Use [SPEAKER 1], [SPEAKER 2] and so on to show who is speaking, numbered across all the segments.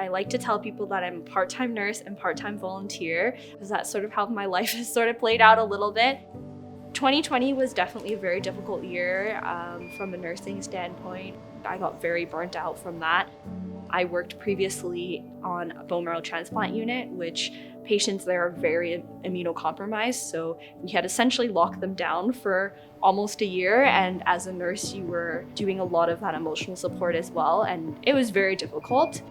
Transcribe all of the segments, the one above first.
[SPEAKER 1] I like to tell people that I'm a part-time nurse and part-time volunteer, because that's sort of how my life has sort of played out a little bit. 2020 was definitely a very difficult year from a nursing standpoint. I got very burnt out from that. I worked previously on a bone marrow transplant unit, which patients there are very immunocompromised. So we had essentially locked them down for almost a year. And as a nurse, you were doing a lot of that emotional support as well. And it was very difficult.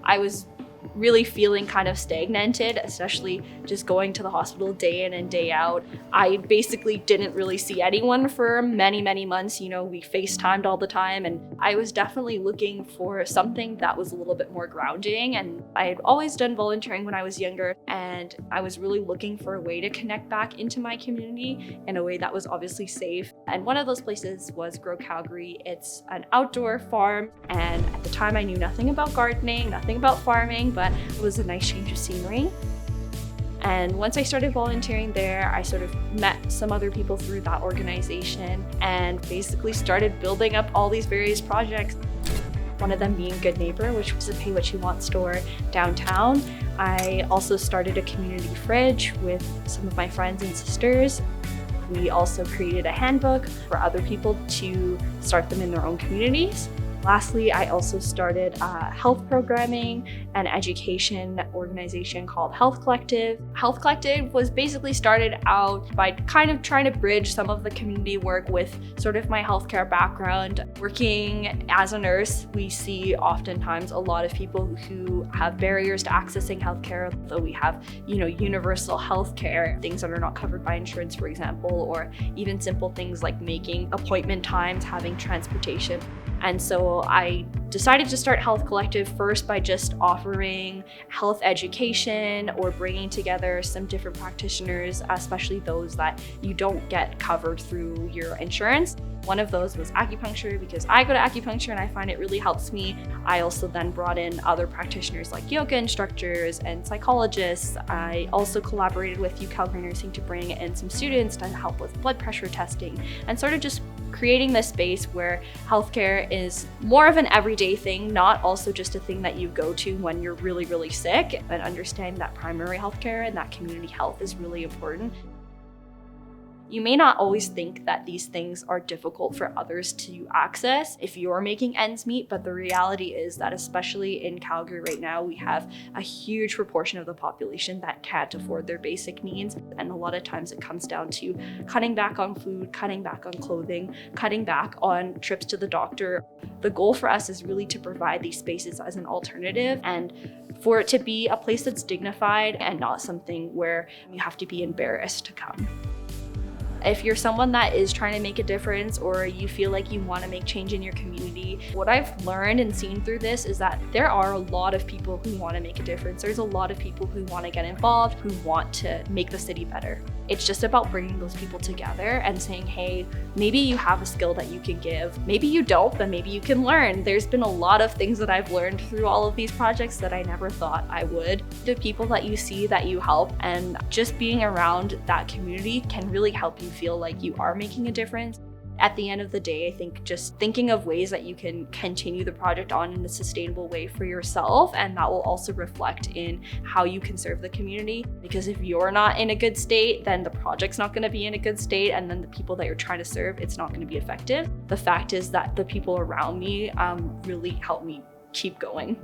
[SPEAKER 1] I was really feeling kind of stagnated, especially just going to the hospital day in and day out. I basically didn't really see anyone for many, many months. We FaceTimed all the time, and I was definitely looking for something that was a little bit more grounding. And I had always done volunteering when I was younger, and I was really looking for a way to connect back into my community in a way that was obviously safe. And one of those places was Grow Calgary. It's an outdoor farm, and at the time I knew nothing about gardening, nothing about farming, but it was a nice change of scenery. And once I started volunteering there, I sort of met some other people through that organization and basically started building up all these various projects. One of them being Good Neighbor, which was a pay what you want store downtown. I also started a community fridge with some of my friends and sisters. We also created a handbook for other people to start them in their own communities. Lastly, I also started a health programming and education organization called Health Collective. Health Collective was basically started out by kind of trying to bridge some of the community work with sort of my healthcare background. Working as a nurse, we see oftentimes a lot of people who have barriers to accessing healthcare, though we have, universal healthcare, things that are not covered by insurance, for example, or even simple things like making appointment times, having transportation. And so I decided to start Health Collective first by just offering health education or bringing together some different practitioners, especially those that you don't get covered through your insurance. One of those was acupuncture, because I go to acupuncture and I find it really helps me. I also then brought in other practitioners like yoga instructors and psychologists. I also collaborated with UCalgary Nursing to bring in some students to help with blood pressure testing, and sort of just creating this space where healthcare is more of an everyday thing, not also just a thing that you go to when you're really, really sick, and understand that primary healthcare and that community health is really important. You may not always think that these things are difficult for others to access if you're making ends meet, but the reality is that especially in Calgary right now, we have a huge proportion of the population that can't afford their basic needs. And a lot of times it comes down to cutting back on food, cutting back on clothing, cutting back on trips to the doctor. The goal for us is really to provide these spaces as an alternative, and for it to be a place that's dignified and not something where you have to be embarrassed to come. If you're someone that is trying to make a difference, or you feel like you want to make change in your community, what I've learned and seen through this is that there are a lot of people who want to make a difference. There's a lot of people who want to get involved, who want to make the city better. It's just about bringing those people together and saying, hey, maybe you have a skill that you can give. Maybe you don't, but maybe you can learn. There's been a lot of things that I've learned through all of these projects that I never thought I would. The people that you see, that you help, and just being around that community can really help you feel like you are making a difference. At the end of the day, I think just thinking of ways that you can continue the project on in a sustainable way for yourself, and that will also reflect in how you can serve the community. Because if you're not in a good state, then the project's not going to be in a good state, and then the people that you're trying to serve, it's not going to be effective. The fact is that the people around me really help me keep going.